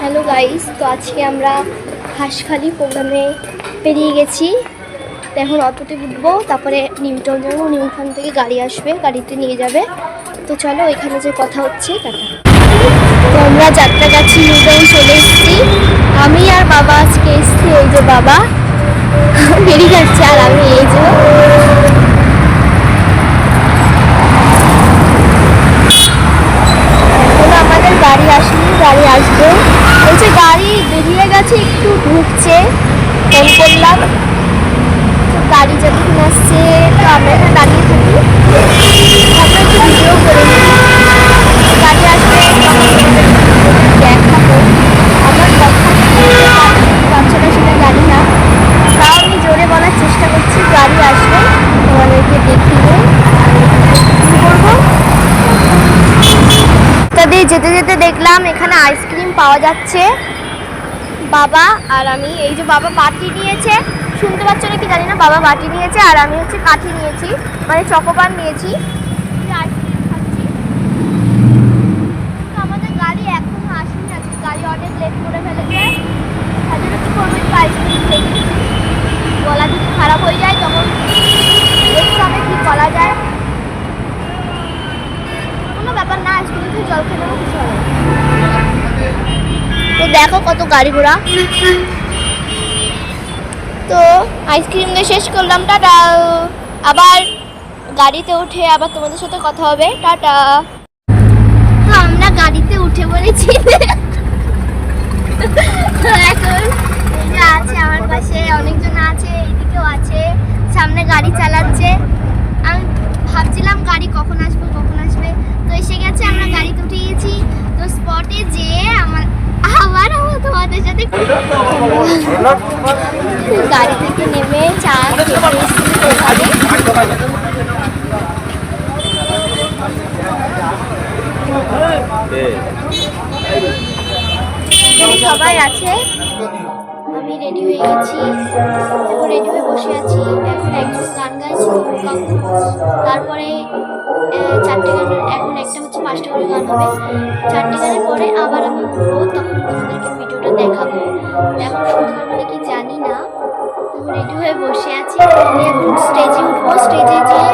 Hello guys, তো আজকে আমরা হাঁসখালি প্রোগ্রামে পেরিয়ে গেছি। তো এখন অটোতে উঠবো, তারপরে নিউটাউন যাবো। নিউটাউন থেকে গাড়ি আসবে, গাড়িতে নিয়ে যাবে। তো চলো এখানে যে কথা হচ্ছে টাটা। তো আমরা যাত্রাগাছি নিউটাউন চলে এসেছি। আমি আর বাবা আজকে এসেছি। এই যে বাবা বেরিয়ে যাচ্ছে আর আমি এই যে আমাদের গাড়ি আসেনি, গাড়ি আসবে। বলছে গাড়ি বেরিয়ে গেছে, একটু ঢুকছে। ফোন করলাম, তো গাড়ি যতক্ষণ আসছে তো আমরা এখানে দাঁড়িয়ে থাকি। আমরা একটু ভিডিও করে নিই। গাড়ি আসবে দেখাবো। আমার কথা বাচ্চারা সেটা জানি না, তাও আমি জোরে বলার চেষ্টা করছি। গাড়ি আসবে, তোমাদেরকে দেখিয়ে করবো। তাদের যেতে যেতে দেখলাম এখানে আইসক্রিম পাওয়া যাচ্ছে। বাবা আর আমি, এই যে বাবা বাটি নিয়েছে, শুনতে পাচ্ছ নাকি জানি না, বাবা বাটি নিয়েছে আর আমি হচ্ছে কাঠি নিয়েছি, মানে চকোবার নিয়েছি। আইসক্রিম খাচ্ছি। তো আমাদের গাড়ি এখনো আসেনি, আজকে গাড়ি অনেক লেট করে ফেলেছে। তাদের কি করবো, একটু আইসক্রিম খেয়ে নিচ্ছি। গলা যদি খারাপ হয়ে যায় তখন দেখতে হবে কি করা যায়। কোনো ব্যাপার না, আইসক্রিম খেয়ে জল খেয়ে নেবো, কিছু হবে। তো দেখো কত গাড়ি ঘোড়া। তো আইসক্রিম দিয়ে শেষ করলাম, টাটা। আবার গাড়িতে উঠে আবার তোমাদের সাথে কথা হবে, টাটা। তো আমরা গাড়িতে উঠে পড়েছি। এখন আছে আমার পাশে অনেকজন আছে, এদিকেও আছে, সামনে গাড়ি চালাচ্ছে। আমি ভাবছিলাম গাড়ি কখন আসবে কখন আসবে, তো এসে গেছে, আমরা গাড়িতে উঠে গেছি। তো স্পটে যেয়ে আবার তোমাদের সাথে গাড়ি থেকে নেমে চা সবাই আছে। আমি রেডি হয়ে গেছি, এখন রেডি হয়ে বসে আছি। এখন একজন গান গাইছে, তারপরে 4টে গান, এখন একটা হচ্ছে 5টা করে গান হবে। 4টে গানের পরে আবার আমি উঠবো, তখন তোমাদেরকে ভিডিওটা দেখাবো। এখন শুনতে পারবো নাকি জানি না। রেডি হয়ে বসে আছি, আমি এখন স্টেজে উঠবো। স্টেজে যেয়ে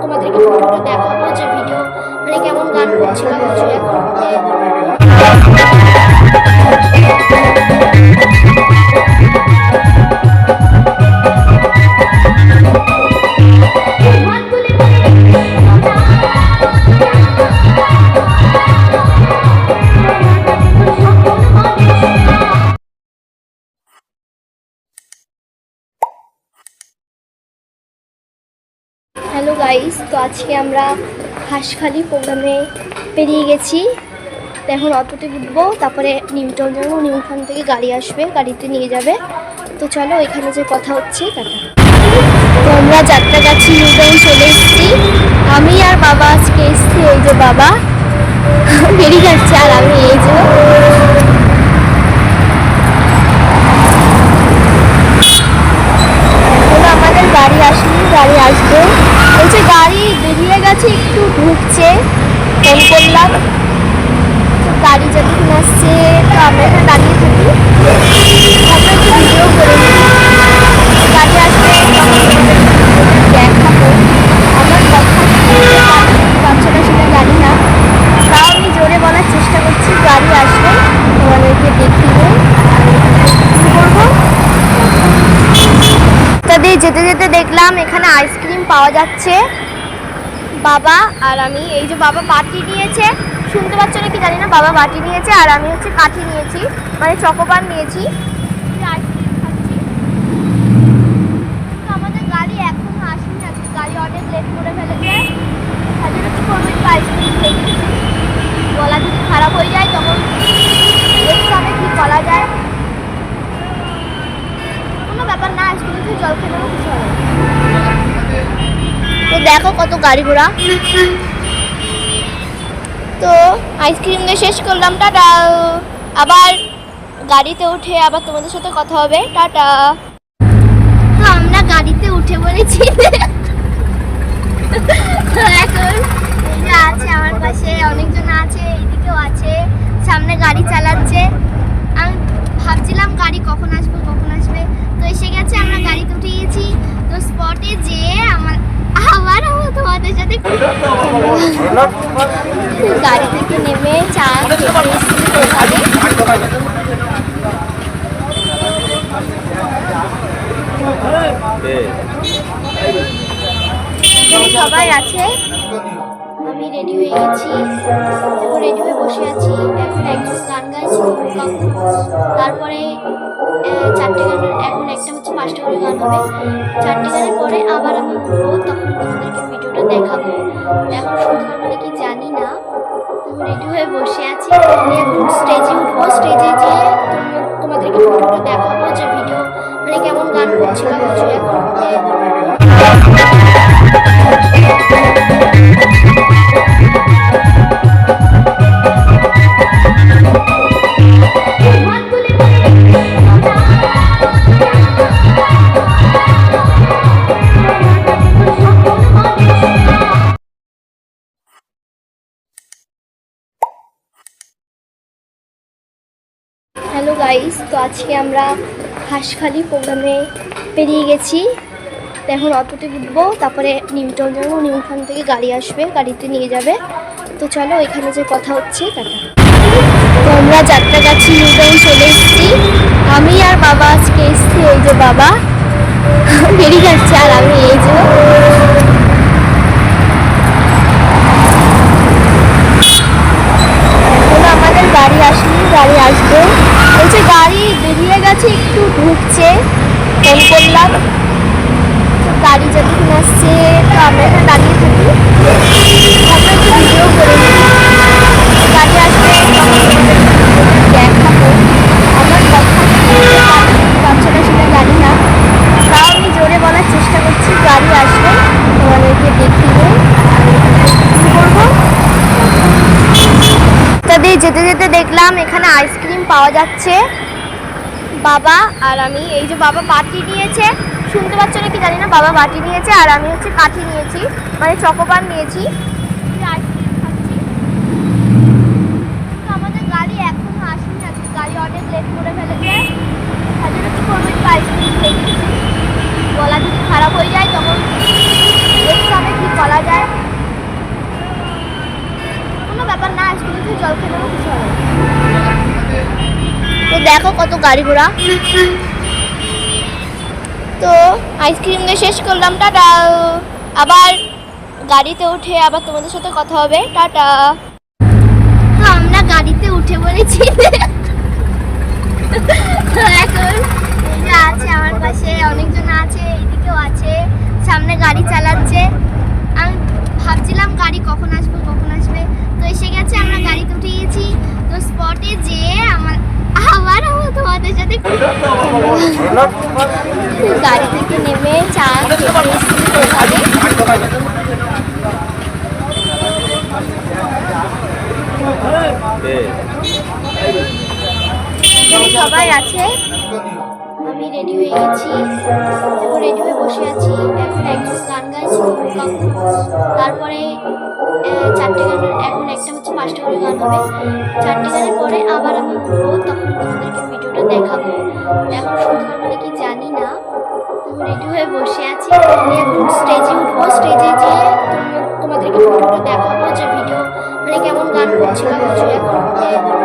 তোমাদেরকে ভিডিওটা দেখাবো, যে ভিডিও মানে কেমন গান করছিলাম। এখন হ্যালো গাইস, তো আজকে আমরা হাঁসখালি প্রোগ্রামে পেরিয়ে গেছি। তো এখন অটোতে উঠবো, তারপরে নিউটাউন যাবো। নিউটাউন থেকে গাড়ি আসবে, গাড়িতে নিয়ে যাবে। তো চলো এখানে যে কথা হচ্ছে টাটা। তো আমরা যাত্রাগাছি নিউটাউন চলে এসেছি। আমি আর বাবা আজকে এসেছি। এই যে বাবা বেরিয়ে যাচ্ছে আর আমি এই যে আমাদের গাড়ি আসেনি, গাড়ি আসবে। বলছে গাড়ি বেরিয়ে গেছে, একটু ঢুকছে। ফোন করলাম, তো গাড়ি যতক্ষণ আসছে তো আমরা এখানে দাঁড়িয়ে থাকি। আমরা একটু ভিডিও করে নিই। গাড়ি আসবে দেখাবো। আমার কথা বাচ্চারা সেটা জানি না, তাও আমি জোরে বলার চেষ্টা করছি। গাড়ি আসবে, তোমাদেরকে দেখিয়ে করবো। তাদের যেতে যেতে দেখলাম এখানে আইসক্রিম পাওয়া যাচ্ছে। বাবা আর আমি, এই যে বাবা বাটি নিয়েছে, শুনতে পাচ্ছ নাকি জানি না, বাবা বাটি নিয়েছে আর আমি হচ্ছে কাঠি নিয়েছি, মানে চকোবার নিয়েছি। আইসক্রিম খাচ্ছি। তো আমাদের গাড়ি এখনো আসেনি, আজকে গাড়ি অনেক লেট করে ফেলেছে। তাদের কি করবো, একটু আইসক্রিম খেয়ে নিচ্ছি। গলা যদি খারাপ হয়ে যায় তখন দেখতে হবে কি করা যায়। কোনো ব্যাপার না, আইসক্রিম খেয়ে জল খেয়ে নেবো, কিছু হবে। তো দেখো কত গাড়ি ঘোড়া। তো আইসক্রিম দিয়ে শেষ করলাম, টাটা। আবার গাড়িতে উঠে আবার তোমাদের সাথে কথা হবে, টাটা। তো আমরা গাড়িতে উঠে পড়েছি। এখন আছে আমার পাশে অনেকজন আছে, এদিকেও আছে, সামনে গাড়ি চালাচ্ছে। আমি ভাবছিলাম গাড়ি কখন আসবে তো এসে গেছে, আমরা গাড়িতে উঠে গেছি। তো স্পটে যেয়ে আবার তোমাদের সাথে গাড়ি থেকে নেমে চা সবাই আছে। আমি রেডি হয়ে গেছি, এখন রেডি হয়ে বসে আছি। এখন একজন গান গাইছে, তারপরে চারটে গান, এখন একটা হচ্ছে 5টা করে গান হবে। 4টে গানের পরে আবার আমি উঠবো, তখন তোমাদেরকে ভিডিওটা দেখাবো। এখন শুনতে পারবো নাকি জানি না। রেডি হয়ে বসে আছি, আমি এখন স্টেজে উঠবো। স্টেজে যেয়ে তোমাদেরকে ভিডিওটা দেখাবো, যে ভিডিও মানে কেমন গান করছিলাম। এখন হ্যালো গাইস, তো আজকে আমরা হাঁসখালি প্রোগ্রামে পেরিয়ে গেছি। তো এখন অটোতে উঠবো, তারপরে নিমটাউন যাবো। নিমটাউন থেকে গাড়ি আসবে, গাড়িতে নিয়ে যাবে। তো চলো এখানে যে কথা হচ্ছে টাটা। তো আমরা যাত্রাগাছি নিমটাউন চলে এসেছি। আমি আর বাবা আজকে এসেছি। এই যে বাবা বেরিয়ে যাচ্ছে, আর আমি এই যে আমাদের গাড়ি আসেনি, গাড়ি আসবে। বলছে গাড়ি বেরিয়ে গেছে, একটু ঢুকছে, ফোন করলাম। তো গাড়ি যতক্ষণ আসছে, তো আমরা এখানে দাঁড়িয়ে থাকি, আমরা একটু ভিডিও করে নিই। গাড়ি আসবে দেখাবো। আমার কথা বাচ্চারা সেটা জানি না, তাও আমি জোরে বলার চেষ্টা করছি। গাড়ি আসবে, তোমাদেরকে দেখিয়ে করবো। তাদের যেতে যেতে দেখলাম এখানে আইসক্রিম পাওয়া যাচ্ছে। বাবা আর আমি, এই যে বাবা বাটি নিয়েছে, শুনতে পাচ্ছ নাকি জানি না, বাবা বাটি নিয়েছে আর আমি হচ্ছে কাঠি নিয়েছি, মানে চকোবার নিয়েছি। আইসক্রিম খাচ্ছি। তো আমাদের গাড়ি এখনো আসেনি, আজকে গাড়ি অনেক লেট করে ফেলেছে। তার জন্য কি করবো, একটু আইসক্রিম খেয়ে নিচ্ছি। গলা যদি খারাপ হয়ে যায় তখন দেখতে হবে কি করা যায়। কোনো ব্যাপার না, আইসক্রিম খেয়ে জল খেলেও কিছু হবে। তো দেখো কত গাড়ি ঘোড়া। তো আইসক্রিম দিয়ে শেষ করলাম, টাটা। আবার গাড়িতে উঠে আবার তোমাদের সাথে কথা হবে, টাটা। তো আমরা গাড়িতে উঠে পড়েছি। তো এখন আছে আমার পাশে অনেকজন আছে, এইদিকেও আছে, সামনে গাড়ি চালাচ্ছে। আমি ভাবছিলাম গাড়ি কখন আসবে তো এসে গেছে, আমরা গাড়িতে উঠে গেছি। তো স্পটে যেয়ে আবার তোমাদের সাথে গাড়ি থেকে নেমে চা সবাই আছে। আমি রেডি হয়ে গেছি, এখন রেডি হয়ে বসে আছি। এখন একজন গান গাইছে, তারপরে 4টে গান, এখন একটা হচ্ছে 5টা করে গান হবে। 4টে গানের পরে আবার আমি উঠবো, তখন তোমাদেরকে ভিডিওটা দেখাবো। এখন শুনতে পারবো নাকি জানি না। রেডি হয়ে বসে আছি, আমি এখন স্টেজে উঠবো। স্টেজে যেয়ে তোমাদেরকে ভিডিওটা দেখাবো, যে ভিডিও মানে কেমন গান করছিলাম। এখন